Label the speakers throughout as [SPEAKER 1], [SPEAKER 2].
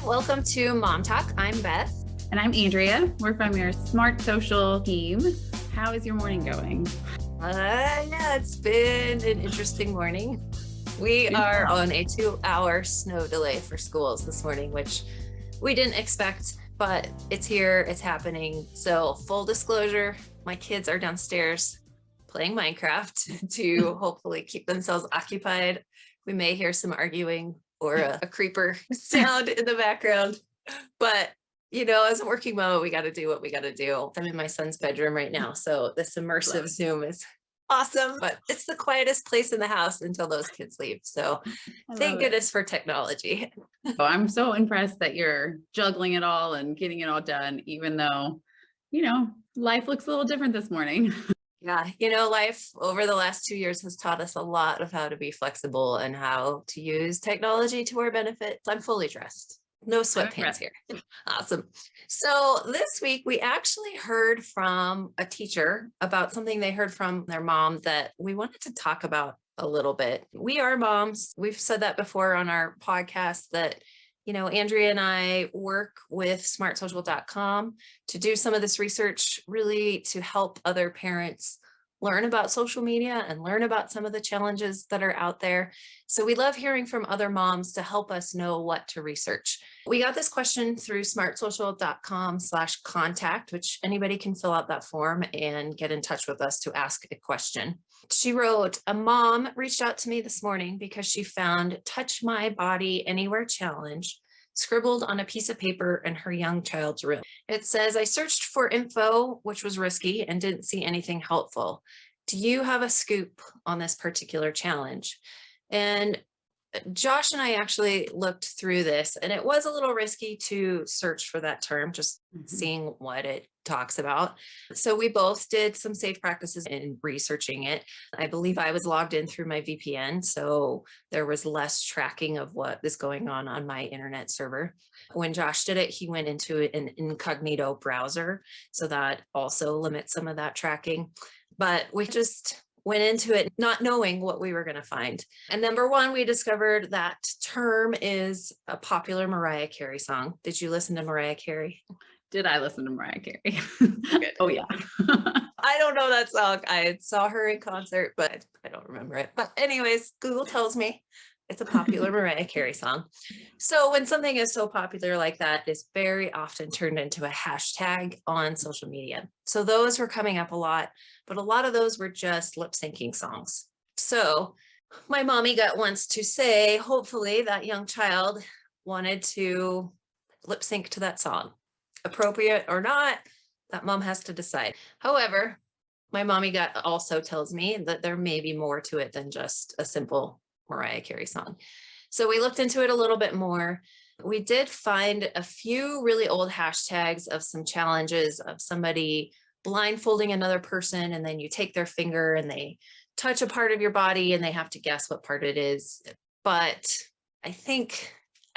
[SPEAKER 1] Welcome to Mom Talk. I'm Beth.
[SPEAKER 2] And I'm Andrea. We're from your Smart Social team. How is your morning going?
[SPEAKER 1] Yeah, it's been an interesting morning. We are on a 2-hour snow delay for schools this morning, which we didn't expect, but it's here, it's happening. So full disclosure, my kids are downstairs playing Minecraft to hopefully keep themselves occupied. We may hear some arguing or a creeper sound in the background, but as a working mom, we got to do what we got to do. I'm in my son's bedroom right now, so this immersive Zoom is awesome, but it's the quietest place in the house until those kids leave. So thank goodness for technology.
[SPEAKER 2] Oh, I'm so impressed that you're juggling it all and getting it all done, even though, life looks a little different this morning.
[SPEAKER 1] Yeah, life over the last 2 years has taught us a lot of how to be flexible and how to use technology to our benefit. I'm fully dressed. No sweatpants here. Awesome. So this week we actually heard from a teacher about something they heard from their mom that we wanted to talk about a little bit. We are moms. We've said that before on our podcast that, Andrea and I work with smartsocial.com to do some of this research really to help other parents learn about social media and learn about some of the challenges that are out there. So we love hearing from other moms to help us know what to research. We got this question through smartsocial.com/contact, which anybody can fill out that form and get in touch with us to ask a question. She wrote, a mom reached out to me this morning because she found Touch My Body Anywhere challenge scribbled on a piece of paper in her young child's room. It says, I searched for info, which was risky, and didn't see anything helpful. Do you have a scoop on this particular challenge? And Josh and I actually looked through this, and it was a little risky to search for that term, just seeing what it talks about. So we both did some safe practices in researching it. I believe I was logged in through my VPN, so there was less tracking of what is going on my internet server. When Josh did it, he went into an incognito browser, so that also limits some of that tracking. But we just went into it not knowing what we were going to find. And number one, we discovered that term is a popular Mariah Carey song. Did you listen to Mariah Carey?
[SPEAKER 2] Did I listen to Mariah Carey? Oh, yeah.
[SPEAKER 1] I don't know that song. I saw her in concert, but I don't remember it. But anyways, Google tells me it's a popular Mariah Carey song. So when something is so popular like that, it's very often turned into a hashtag on social media. So those were coming up a lot, but a lot of those were just lip syncing songs. So my mommy gut wants to say, hopefully that young child wanted to lip sync to that song. Appropriate or not, that mom has to decide. However, my mommy gut also tells me that there may be more to it than just a simple Mariah Carey song. So we looked into it a little bit more. We did find a few really old hashtags of some challenges of somebody blindfolding another person, and then you take their finger and they touch a part of your body and they have to guess what part it is. But I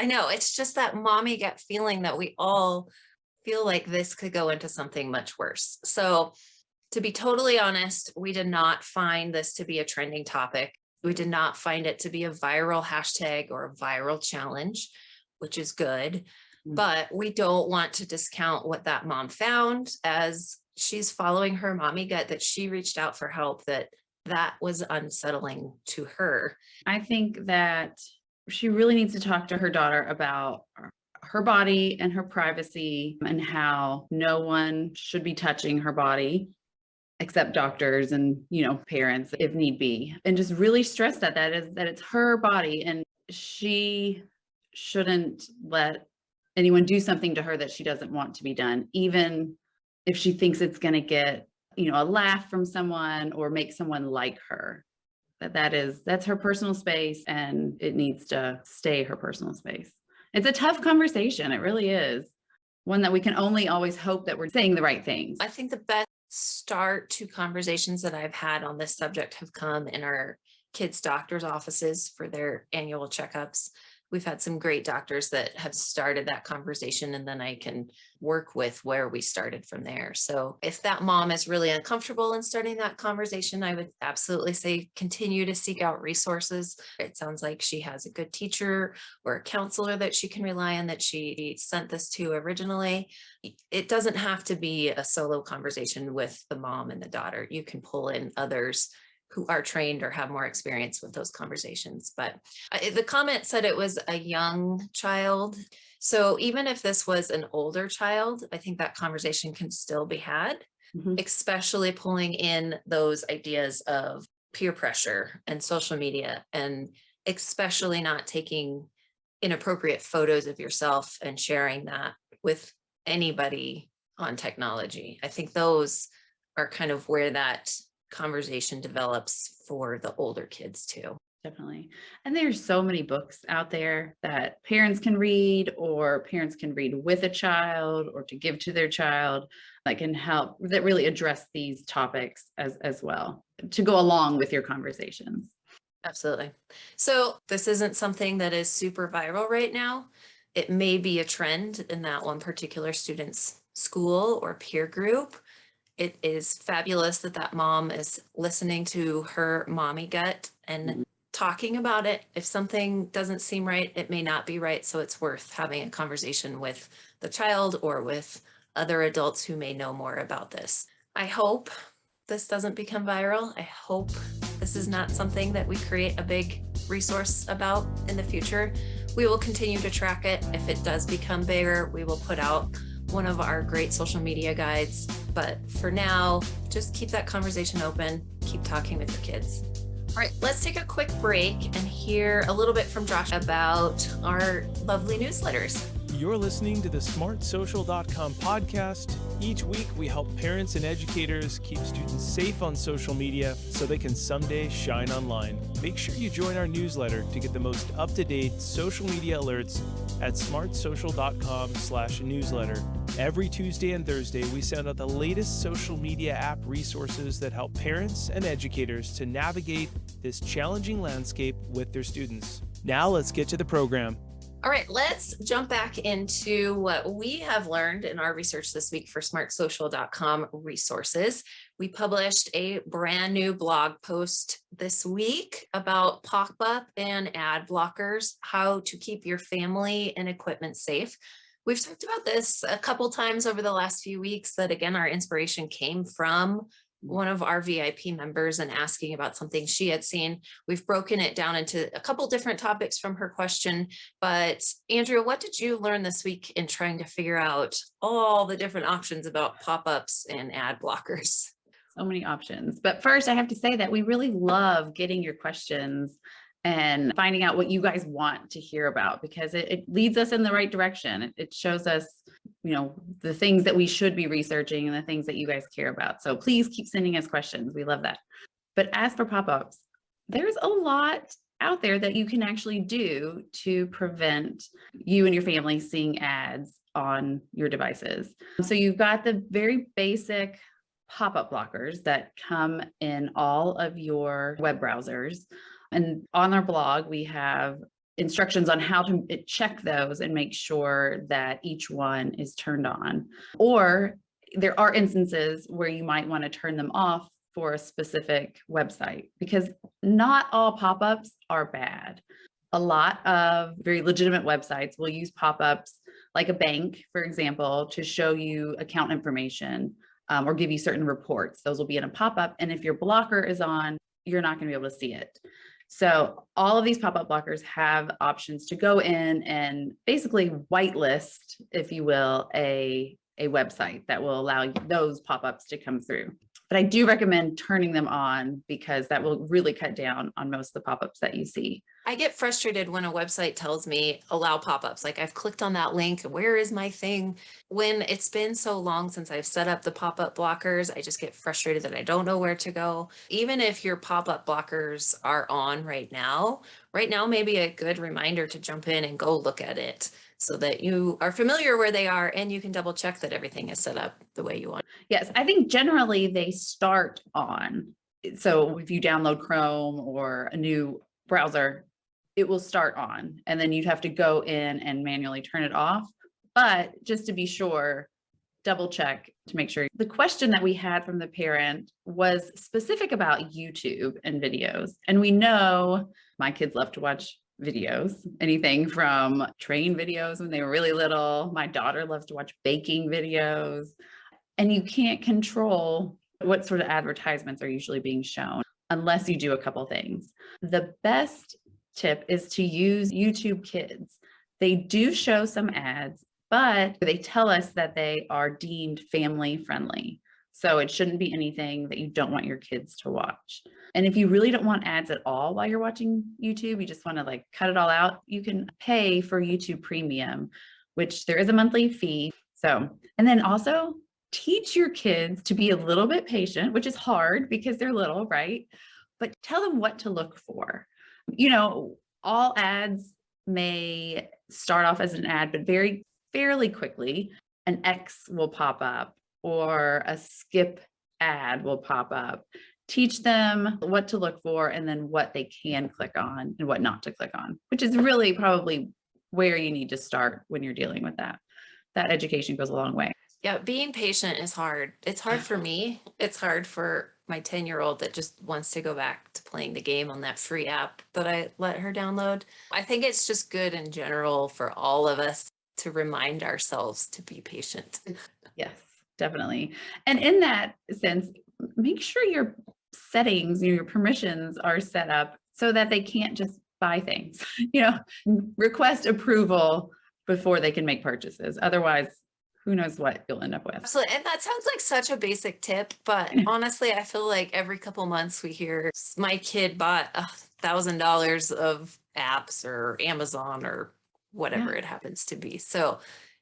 [SPEAKER 1] know it's just that mommy gut feeling that we all feel like this could go into something much worse. So to be totally honest, we did not find this to be a trending topic. We did not find it to be a viral hashtag or a viral challenge, which is good, but we don't want to discount what that mom found as she's following her mommy gut, that she reached out for help, that was unsettling to her.
[SPEAKER 2] I think that she really needs to talk to her daughter about her body and her privacy and how no one should be touching her body except doctors and, parents if need be, and just really stress that it's her body and she shouldn't let anyone do something to her that she doesn't want to be done, even if she thinks it's going to get, a laugh from someone or make someone like her. That's her personal space, and it needs to stay her personal space. It's a tough conversation. It really is. One that we can only always hope that we're saying the right things.
[SPEAKER 1] I think the best start to conversations that I've had on this subject have come in our kids' doctors' offices for their annual checkups. we've had some great doctors that have started that conversation, and then I can work with where we started from there. So if that mom is really uncomfortable in starting that conversation, I would absolutely say continue to seek out resources. It sounds like she has a good teacher or a counselor that she can rely on, that she sent this to originally. It doesn't have to be a solo conversation with the mom and the daughter. You can pull in others who are trained or have more experience with those conversations. But the comment said it was a young child. So even if this was an older child, I think that conversation can still be had, especially pulling in those ideas of peer pressure and social media, and especially not taking inappropriate photos of yourself and sharing that with anybody on technology. I think those are kind of where that conversation develops for the older kids too.
[SPEAKER 2] Definitely. And there's so many books out there that parents can read, or parents can read with a child, or to give to their child, that can help, that really address these topics as well, to go along with your conversations.
[SPEAKER 1] Absolutely. So this isn't something that is super viral right now. It may be a trend in that one particular student's school or peer group. It is fabulous that that mom is listening to her mommy gut and talking about it. If something doesn't seem right, it may not be right. So it's worth having a conversation with the child or with other adults who may know more about this. I hope this doesn't become viral. I hope this is not something that we create a big resource about in the future. We will continue to track it. If it does become bigger, we will put out one of our great social media guides. But for now, just keep that conversation open, keep talking with your kids. All right, let's take a quick break and hear a little bit from Josh about our lovely newsletters.
[SPEAKER 3] You're listening to the smartsocial.com podcast. Each week, we help parents and educators keep students safe on social media so they can someday shine online. Make sure you join our newsletter to get the most up-to-date social media alerts at smartsocial.com/newsletter. Every Tuesday and Thursday, we send out the latest social media app resources that help parents and educators to navigate this challenging landscape with their students. Now let's get to the program.
[SPEAKER 1] All right, let's jump back into what we have learned in our research this week for smartsocial.com resources. We published a brand new blog post this week about pop-up and ad blockers, how to keep your family and equipment safe. We've talked about this a couple times over the last few weeks, that again, our inspiration came from one of our VIP members and asking about something she had seen. We've broken it down into a couple different topics from her question. But Andrea, what did you learn this week in trying to figure out all the different options about pop-ups and ad blockers?
[SPEAKER 2] So many options. But first, I have to say that we really love getting your questions and finding out what you guys want to hear about, because it leads us in the right direction. It shows us, the things that we should be researching and the things that you guys care about. So please keep sending us questions. We love that. But as for pop-ups, there's a lot out there that you can actually do to prevent you and your family seeing ads on your devices. So you've got the very basic pop-up blockers that come in all of your web browsers. And on our blog, we have instructions on how to check those and make sure that each one is turned on. Or there are instances where you might want to turn them off for a specific website, because not all pop-ups are bad. A lot of very legitimate websites will use pop-ups, like a bank, for example, to show you account information or give you certain reports. Those will be in a pop-up. And if your blocker is on, you're not going to be able to see it. So all of these pop-up blockers have options to go in and basically whitelist, if you will, a website that will allow those pop-ups to come through. But I do recommend turning them on, because that will really cut down on most of the pop-ups that you see.
[SPEAKER 1] I get frustrated when a website tells me allow pop-ups. Like, I've clicked on that link. Where is my thing? When it's been so long since I've set up the pop-up blockers, I just get frustrated that I don't know where to go. Even if your pop-up blockers are on right now may be a good reminder to jump in and go look at it, so that you are familiar where they are and you can double check that everything is set up the way you want.
[SPEAKER 2] Yes, I think generally they start on. So if you download Chrome or a new browser, it will start on, and then you'd have to go in and manually turn it off. But just to be sure, double check to make sure. The question that we had from the parent was specific about YouTube and videos. And we know my kids love to watch videos, anything from train videos when they were really little. My daughter loves to watch baking videos. And you can't control what sort of advertisements are usually being shown unless you do a couple things. The best tip is to use YouTube Kids. They do show some ads, but they tell us that they are deemed family friendly. So it shouldn't be anything that you don't want your kids to watch. And if you really don't want ads at all while you're watching YouTube, you just want to like cut it all out, you can pay for YouTube Premium, which there is a monthly fee. So, and then also teach your kids to be a little bit patient, which is hard because they're little, right? But tell them what to look for. You know, all ads may start off as an ad, but fairly quickly, an X will pop up or a skip ad will pop up. Teach them what to look for and then what they can click on and what not to click on, which is really probably where you need to start when you're dealing with that. That education goes a long way.
[SPEAKER 1] Yeah, being patient is hard. It's hard for me. It's hard for my 10-year-old that just wants to go back to playing the game on that free app that I let her download. I think it's just good in general for all of us to remind ourselves to be patient.
[SPEAKER 2] Yes, definitely. And in that sense, make sure your settings, your permissions are set up so that they can't just buy things, request approval before they can make purchases. Otherwise, who knows what you'll end up with.
[SPEAKER 1] Absolutely. And that sounds like such a basic tip, but honestly, I feel like every couple months we hear my kid bought $1,000 of apps or Amazon or whatever it happens to be. So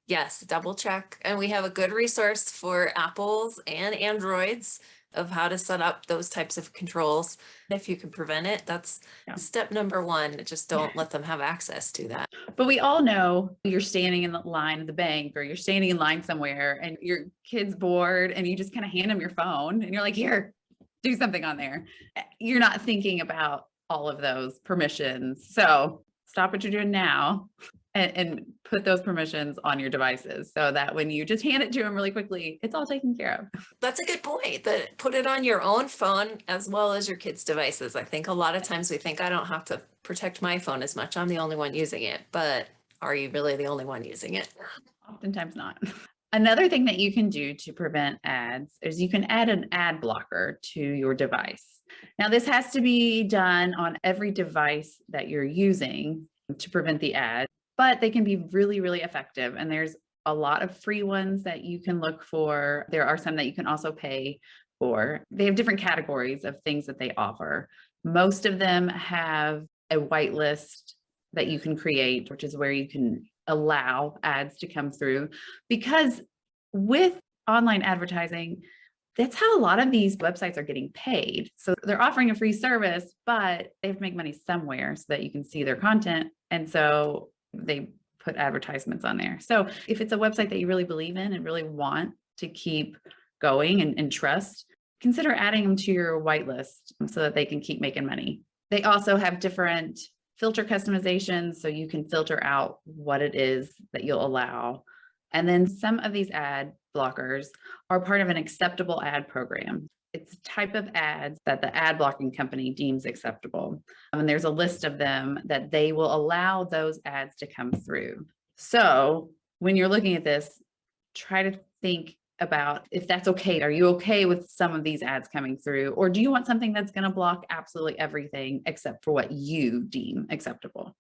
[SPEAKER 1] yes, double check. And we have a good resource for Apples and Androids of how to set up those types of controls. If you can prevent it, that's step number one. Just don't let them have access to that.
[SPEAKER 2] But we all know you're standing in the line at the bank or you're standing in line somewhere and your kid's bored and you just kind of hand them your phone and you're like, here, do something on there. You're not thinking about all of those permissions. So stop what you're doing now and put those permissions on your devices so that when you just hand it to them really quickly, it's all taken care of.
[SPEAKER 1] That's a good point. That put it on your own phone as well as your kids' devices. I think a lot of times we think I don't have to protect my phone as much. I'm the only one using it, but are you really the only one using it?
[SPEAKER 2] Oftentimes not. Another thing that you can do to prevent ads is you can add an ad blocker to your device. Now, this has to be done on every device that you're using to prevent the ad, but they can be really, really effective. And there's a lot of free ones that you can look for. There are some that you can also pay for. They have different categories of things that they offer. Most of them have a whitelist that you can create, which is where you can allow ads to come through. Because with online advertising, that's how a lot of these websites are getting paid. So they're offering a free service, but they have to make money somewhere so that you can see their content. And so they put advertisements on there. So if it's a website that you really believe in and really want to keep going and trust, consider adding them to your whitelist so that they can keep making money. They also have different filter customizations, so you can filter out what it is that you'll allow. And then some of these ad blockers are part of an acceptable ad program. It's a type of ads that the ad blocking company deems acceptable. And there's a list of them that they will allow those ads to come through. So when you're looking at this, try to think about if that's okay. Are you okay with some of these ads coming through? Or do you want something that's going to block absolutely everything except for what you deem acceptable?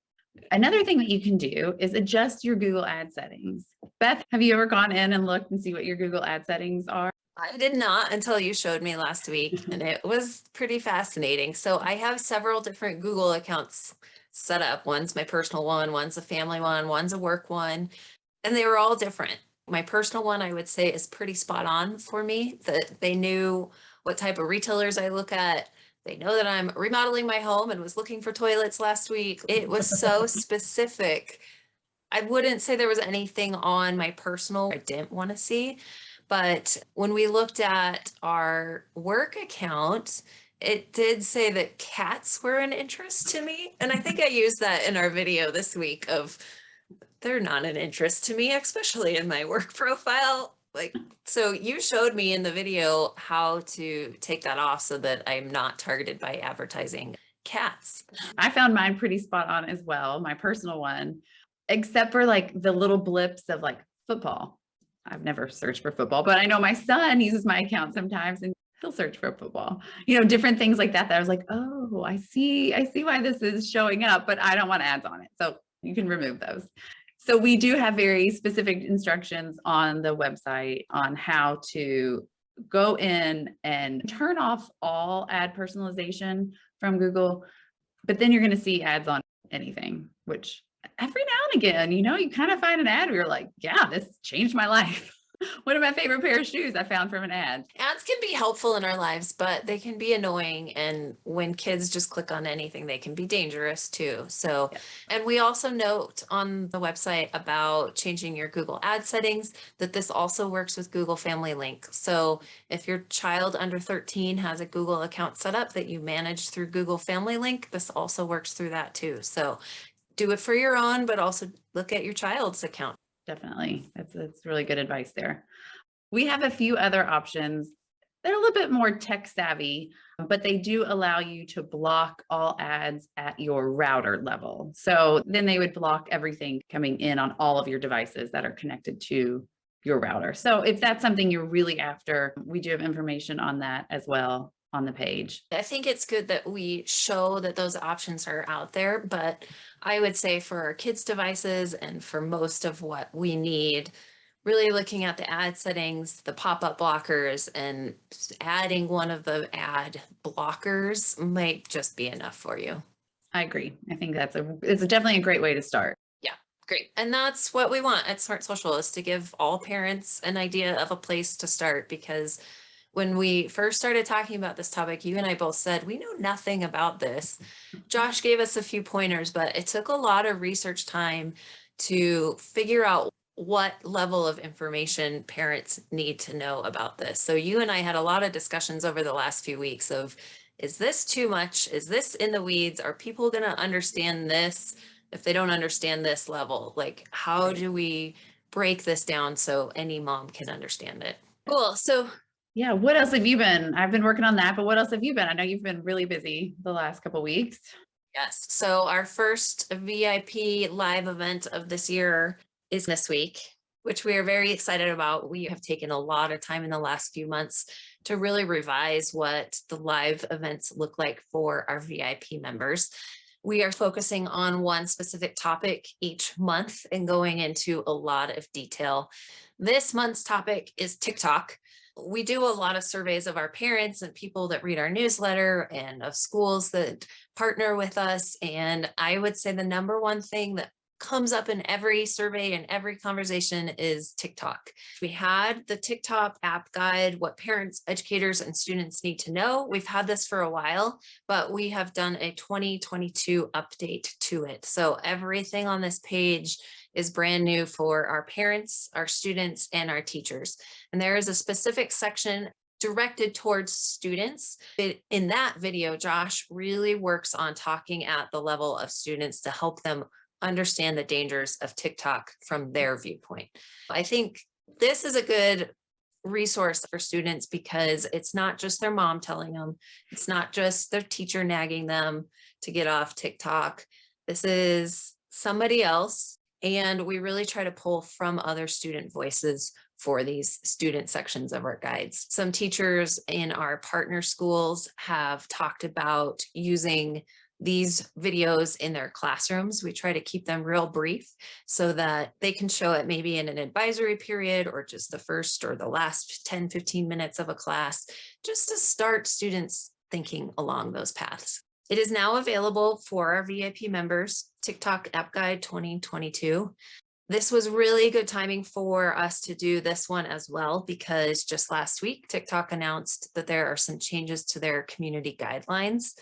[SPEAKER 2] Another thing that you can do is adjust your Google ad settings. Beth, have you ever gone in and looked and see what your Google ad settings are?
[SPEAKER 1] I did not until you showed me last week, and it was pretty fascinating. So I have several different Google accounts set up. One's my personal one, one's a family one, one's a work one, and they were all different. My personal one, I would say, is pretty spot on for me, that they knew what type of retailers I look at. They know that I'm remodeling my home and was looking for toilets last week. It was so specific. I wouldn't say there was anything on my personal I didn't want to see. But when we looked at our work account, it did say that cats were an interest to me. And I think I used that in our video this week of they're not an interest to me, especially in my work profile. Like, so you showed me in the video how to take that off so that I'm not targeted by advertising cats.
[SPEAKER 2] I found mine pretty spot on as well, my personal one, except for like the little blips of like football. I've never searched for football, but I know my son uses my account sometimes and he'll search for football, different things like that I was like, oh, I see why this is showing up, but I don't want ads on it. So you can remove those. So we do have very specific instructions on the website on how to go in and turn off all ad personalization from Google, but then you're going to see ads on anything, which every now and again, you kind of find an ad where you're like, yeah, this changed my life. One of my favorite pair of shoes I found from an ad.
[SPEAKER 1] Ads can be helpful in our lives, but they can be annoying. And when kids just click on anything, they can be dangerous too. So, and we also note on the website about changing your Google ad settings that this also works with Google Family Link. So if your child under 13 has a Google account set up that you manage through Google Family Link, this also works through that too. So do it for your own, but also look at your child's account.
[SPEAKER 2] Definitely. That's really good advice there. We have a few other options. They're a little bit more tech savvy, but they do allow you to block all ads at your router level. So then they would block everything coming in on all of your devices that are connected to your router. So if that's something you're really after, we do have information on that as well on the page.
[SPEAKER 1] I think it's good that we show that those options are out there, but I would say for our kids' devices and for most of what we need, really looking at the ad settings, the pop-up blockers, and adding one of the ad blockers might just be enough for you.
[SPEAKER 2] I agree. I think it's definitely a great way to start.
[SPEAKER 1] Yeah, great. And that's what we want at Smart Social, is to give all parents an idea of a place to start, because when we first started talking about this topic, you and I both said, we know nothing about this. Josh gave us a few pointers, but it took a lot of research time to figure out what level of information parents need to know about this. So you and I had a lot of discussions over the last few weeks of, is this too much? Is this in the weeds? Are people going to understand this if they don't understand this level? Like, how do we break this down so any mom can understand it? Cool. So
[SPEAKER 2] yeah, what else have you been? I've been working on that, but what else have you been? I know you've been really busy the last couple of weeks.
[SPEAKER 1] Yes. So our first VIP live event of this year is this week, which we are very excited about. We have taken a lot of time in the last few months to really revise what the live events look like for our VIP members. We are focusing on one specific topic each month and going into a lot of detail. This month's topic is TikTok. We do a lot of surveys of our parents and people that read our newsletter and of schools that partner with us. And I would say the number one thing that comes up in every survey and every conversation is TikTok. We had the TikTok app guide, what parents, educators, and students need to know. We've had this for a while, but we have done a 2022 update to it. So everything on this page is brand new for our parents, our students, and our teachers. And there is a specific section directed towards students. In that video, Josh really works on talking at the level of students to help them understand the dangers of TikTok from their viewpoint. I think this is a good resource for students because it's not just their mom telling them, it's not just their teacher nagging them to get off TikTok. This is somebody else. And we really try to pull from other student voices for these student sections of our guides. Some teachers in our partner schools have talked about using these videos in their classrooms. We try to keep them real brief so that they can show it maybe in an advisory period or just the first or the last 10, 15 minutes of a class, just to start students thinking along those paths. It is now available for our VIP members, TikTok App Guide 2022. This was really good timing for us to do this one as well, because just last week, TikTok announced that there are some changes to their community guidelines.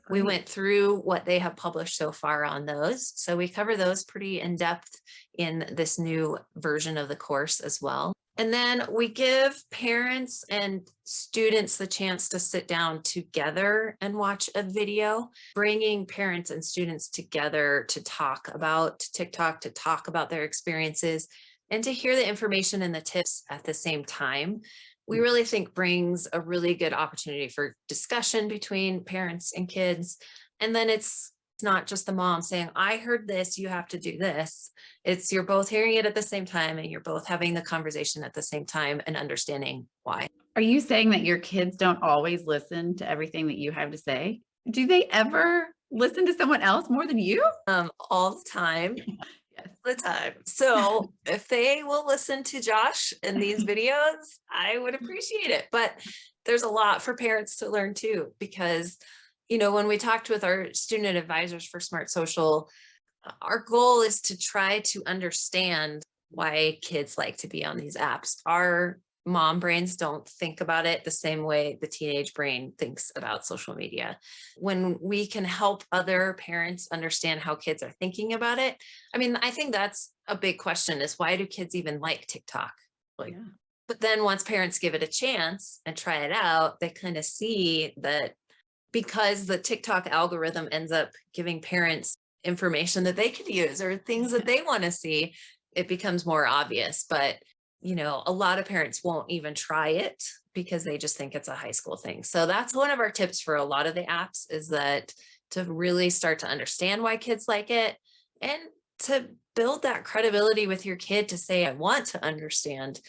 [SPEAKER 1] We went through what they have published so far on those. So we cover those pretty in depth in this new version of the course as well. And then we give parents and students the chance to sit down together and watch a video, bringing parents and students together to talk about TikTok, to talk about their experiences, and to hear the information and the tips at the same time. We really think brings a really good opportunity for discussion between parents and kids. And then it's not just the mom saying, I heard this, you have to do this. It's you're both hearing it at the same time and you're both having the conversation at the same time and understanding why.
[SPEAKER 2] Are you saying that your kids don't always listen to everything that you have to say? Do they ever listen to someone else more than you?
[SPEAKER 1] All the time.
[SPEAKER 2] Yes.
[SPEAKER 1] The time. So if they will listen to Josh in these videos, I would appreciate it. But there's a lot for parents to learn too, because when we talked with our student advisors for Smart Social, our goal is to try to understand why kids like to be on these apps. Our mom brains don't think about it the same way the teenage brain thinks about social media. When we can help other parents understand how kids are thinking about it, I think that's a big question, is why do kids even like TikTok? But then once parents give it a chance and try it out, they kind of see that because the TikTok algorithm ends up giving parents information that they could use or things that they want to see, it becomes more obvious. But, a lot of parents won't even try it because they just think it's a high school thing. So that's one of our tips for a lot of the apps, is that to really start to understand why kids like it and to build that credibility with your kid to say, I want to understand.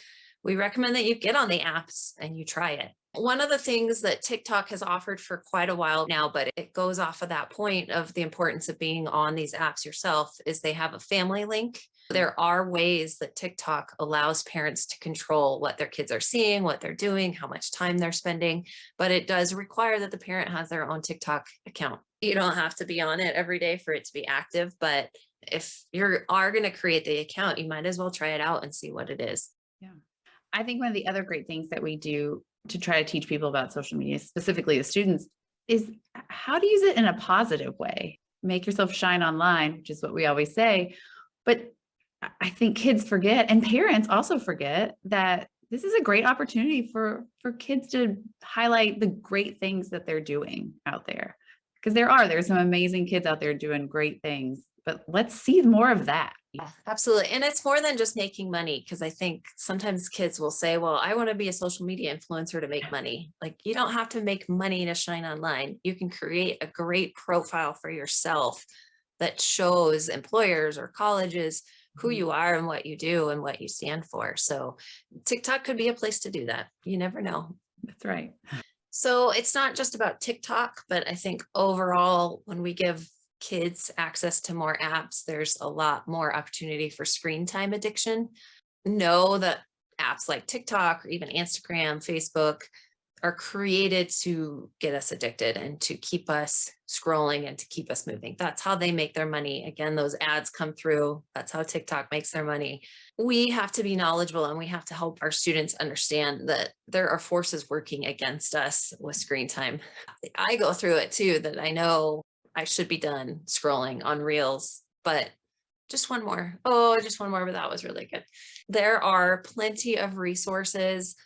[SPEAKER 1] We recommend that you get on the apps and you try it. One of the things that TikTok has offered for quite a while now, but it goes off of that point of the importance of being on these apps yourself, is they have a family link. There are ways that TikTok allows parents to control what their kids are seeing, what they're doing, how much time they're spending, but it does require that the parent has their own TikTok account. You don't have to be on it every day for it to be active, but if you are going to create the account, you might as well try it out and see what it is.
[SPEAKER 2] Yeah. I think one of the other great things that we do to try to teach people about social media, specifically the students, is how to use it in a positive way. Make yourself shine online, which is what we always say. But I think kids forget, and parents also forget, that this is a great opportunity for kids to highlight the great things that they're doing out there. Because there's some amazing kids out there doing great things, but let's see more of that.
[SPEAKER 1] Yeah, absolutely. And it's more than just making money, because I think sometimes kids will say, well, I want to be a social media influencer to make money. Like, you don't have to make money to shine online. You can create a great profile for yourself that shows employers or colleges who you are and what you do and what you stand for. So TikTok could be a place to do that. You never know.
[SPEAKER 2] That's right.
[SPEAKER 1] So it's not just about TikTok, but I think overall, when we give kids access to more apps, there's a lot more opportunity for screen time addiction. Know that apps like TikTok or even Instagram, Facebook are created to get us addicted and to keep us scrolling and to keep us moving. That's how they make their money. Again, those ads come through. That's how TikTok makes their money. We have to be knowledgeable, and we have to help our students understand that there are forces working against us with screen time. I go through it too, that I know I should be done scrolling on Reels, but just one more. Oh, just one more, but that was really good. There are plenty of resources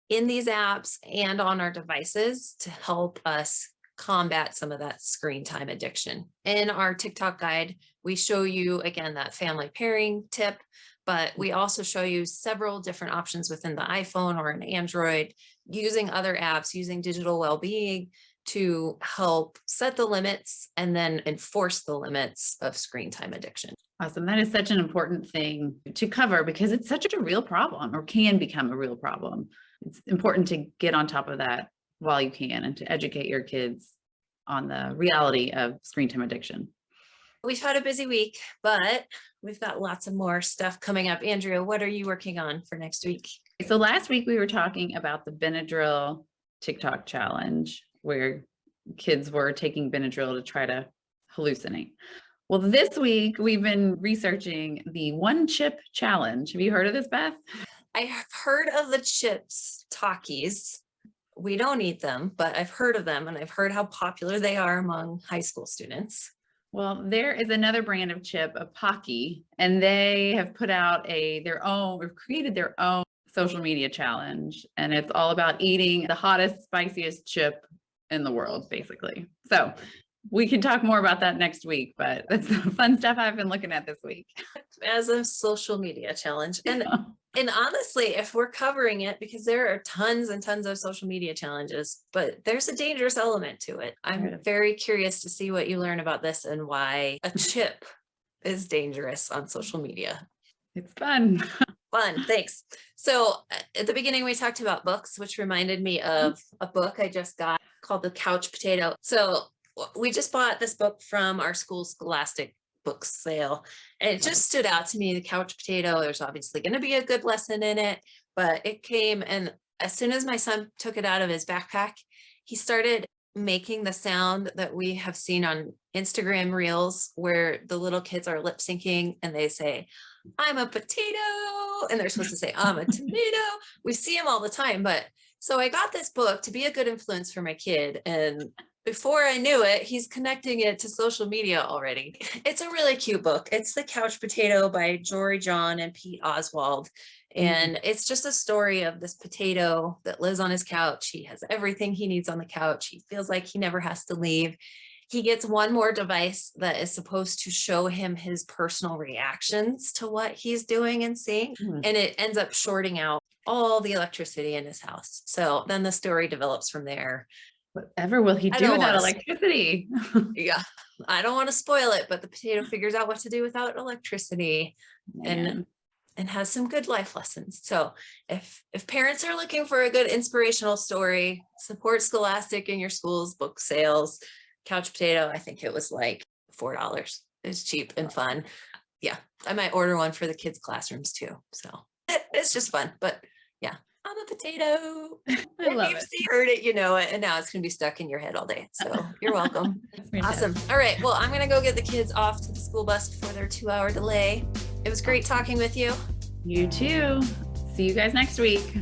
[SPEAKER 1] in these apps and on our devices to help us combat some of that screen time addiction. In our TikTok guide, we show you, again, that family pairing tip, but we also show you several different options within the iPhone or an Android, using other apps, using digital well-being to help set the limits and then enforce the limits of screen time addiction.
[SPEAKER 2] Awesome. That is such an important thing to cover, because it's such a real problem, or can become a real problem. It's important to get on top of that while you can, and to educate your kids on the reality of screen time addiction.
[SPEAKER 1] We've had a busy week, but we've got lots of more stuff coming up. Andrea, what are you working on for next week?
[SPEAKER 2] So last week we were talking about the Benadryl TikTok challenge, where kids were taking Benadryl to try to hallucinate. Well, this week we've been researching the one chip challenge. Have you heard of this, Beth?
[SPEAKER 1] I have heard of the chips Takis. We don't eat them, but I've heard of them, and I've heard how popular they are among high school students.
[SPEAKER 2] Well, there is another brand of chip, a Pocky, and they have put out created their own social media challenge. And it's all about eating the hottest, spiciest chip in the world, basically. So we can talk more about that next week, but that's the fun stuff I've been looking at this week.
[SPEAKER 1] As a social media challenge. And honestly, if we're covering it, because there are tons and tons of social media challenges, but there's a dangerous element to it. I'm very curious to see what you learn about this and why a chip is dangerous on social media.
[SPEAKER 2] It's fun.
[SPEAKER 1] Fun, thanks. So at the beginning, we talked about books, which reminded me of a book I just got called The Couch Potato. So we just bought this book from our school Scholastic book sale, and it just stood out to me. The Couch Potato, there's obviously going to be a good lesson in it, but it came, and as soon as my son took it out of his backpack, he started making the sound that we have seen on Instagram reels where the little kids are lip syncing and they say, "I'm a potato," and they're supposed to say, "I'm a tomato." We see them all the time. But so I got this book to be a good influence for my kid, and before I knew it, he's connecting it to social media already. It's a really cute book. It's The Couch Potato by Jory John and Pete Oswald. And it's just a story of this potato that lives on his couch. He has everything he needs on the couch. He feels like he never has to leave. He gets one more device that is supposed to show him his personal reactions to what he's doing and seeing. And it ends up shorting out all the electricity in his house. So then the story develops from there.
[SPEAKER 2] Whatever will he do without electricity?
[SPEAKER 1] Yeah, I don't want to spoil it, but the potato figures out what to do without electricity and has some good life lessons. So if parents are looking for a good inspirational story, support Scholastic in your school's book sales. Couch Potato, I think it was like $4. It's cheap and fun. Yeah, I might order one for the kids' classrooms too. So it's just fun, but yeah. I'm a potato.
[SPEAKER 2] I love it.
[SPEAKER 1] You heard it, you know it, and now it's going to be stuck in your head all day. So you're welcome. Awesome. All right. Well, I'm going to go get the kids off to the school bus before their 2-hour delay. It was great talking with you.
[SPEAKER 2] You too. See you guys next week.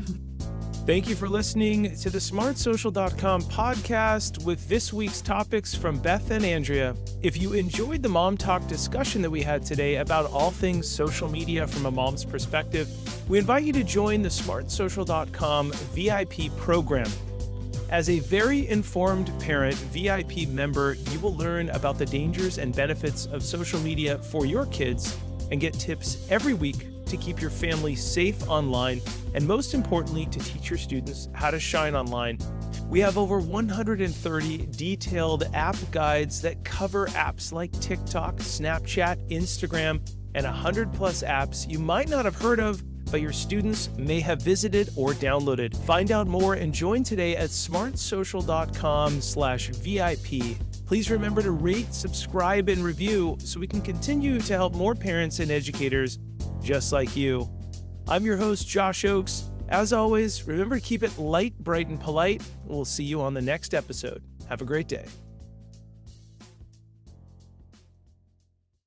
[SPEAKER 3] Thank you for listening to the smartsocial.com podcast with this week's topics from Beth and Andrea. If you enjoyed the Mom Talk discussion that we had today about all things social media from a mom's perspective, we invite you to join the smartsocial.com VIP program. As a very informed parent VIP member, you will learn about the dangers and benefits of social media for your kids and get tips every week to keep your family safe online, and most importantly, to teach your students how to shine online. We have over 130 detailed app guides that cover apps like TikTok, Snapchat, Instagram, and 100+ apps you might not have heard of, but your students may have visited or downloaded. Find out more and join today at smartsocial.com/VIP. Please remember to rate, subscribe, and review so we can continue to help more parents and educators just like you. I'm your host, Josh Oakes. As always, remember to keep it light, bright, and polite. We'll see you on the next episode. Have a great day.